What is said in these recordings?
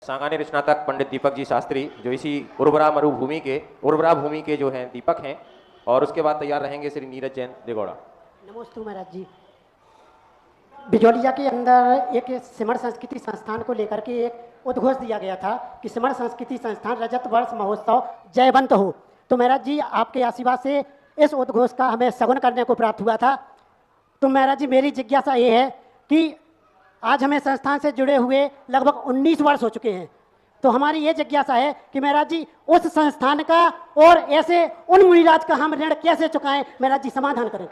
सांगानेर स्नातक पंडित दीपक जी शास्त्री, जो इसी उर्वरा भूमि के जो हैं दीपक हैं, और उसके बाद तैयार रहेंगे श्री नीरज जैन देगौड़ा। नमस्ते महाराज जी। बिजौलिया के अंदर एक सिमर संस्कृति संस्थान को लेकर के एक उद्घोष दिया गया था कि सिमर संस्कृति संस्थान रजत वर्ष महोत्सव जयवंत हो। तो महाराज जी, आपके आशीर्वाद से इस उद्घोष का हमें सगुन करने को प्राप्त हुआ था। तो महाराज जी, मेरी जिज्ञासा ये है कि आज हमें संस्थान से जुड़े हुए लगभग 19 वर्ष हो चुके हैं। तो हमारी ये जिज्ञासा है कि महाराज जी, उस संस्थान का और ऐसे उन मुनिराज का हम ऋण कैसे चुकाएं, महाराज जी समाधान करें।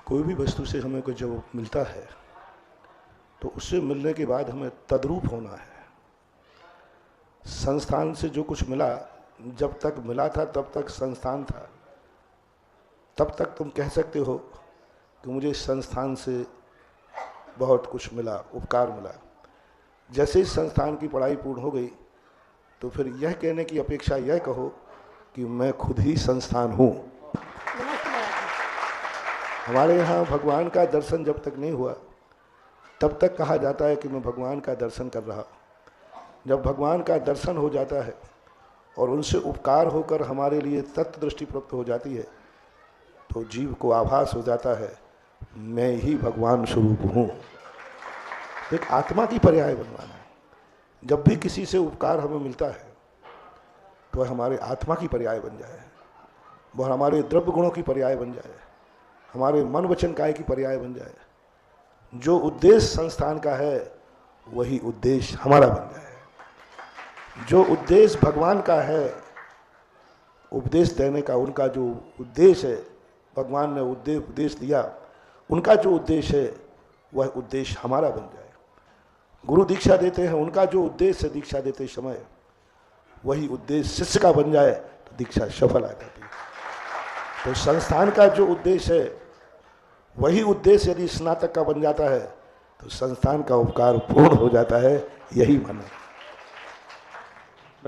कोई भी वस्तु से हमें कुछ जब मिलता है तो उससे मिलने के बाद हमें तद्रूप होना है। संस्थान से जो कुछ मिला, जब तक मिला था तब तक संस्थान था, तब तक तुम कह सकते हो कि मुझे संस्थान से बहुत कुछ मिला, उपकार मिला। जैसे ही संस्थान की पढ़ाई पूर्ण हो गई तो फिर यह कहने की अपेक्षा यह कहो कि मैं खुद ही संस्थान हूँ। हमारे यहाँ भगवान का दर्शन जब तक नहीं हुआ तब तक कहा जाता है कि मैं भगवान का दर्शन कर रहा। जब भगवान का दर्शन हो जाता है और उनसे उपकार होकर हमारे लिए तत्व दृष्टि प्राप्त हो जाती है तो जीव को आभास हो जाता है मैं ही भगवान स्वरूप हूँ। एक आत्मा की पर्याय बनवाना है। जब भी किसी से उपकार हमें मिलता है तो वह हमारे आत्मा की पर्याय बन जाए, वह हमारे द्रव्य गुणों की पर्याय बन जाए, हमारे मन वचन काय की पर्याय बन जाए। जो उद्देश्य संस्थान का है वही उद्देश्य हमारा बन जाए। जो उद्देश्य भगवान का है, उपदेश देने का उनका जो उद्देश्य है, भगवान ने उपदेश दिया, उनका जो उद्देश्य है वह उद्देश्य हमारा बन जाए। गुरु दीक्षा देते हैं, उनका जो उद्देश्य है दीक्षा देते समय वही उद्देश्य शिष्य का बन जाए तो दीक्षा सफल आ जाती है। तो संस्थान का जो उद्देश्य है वही उद्देश्य यदि स्नातक का बन जाता है तो संस्थान का उपकार पूर्ण हो जाता है। यही मानना है।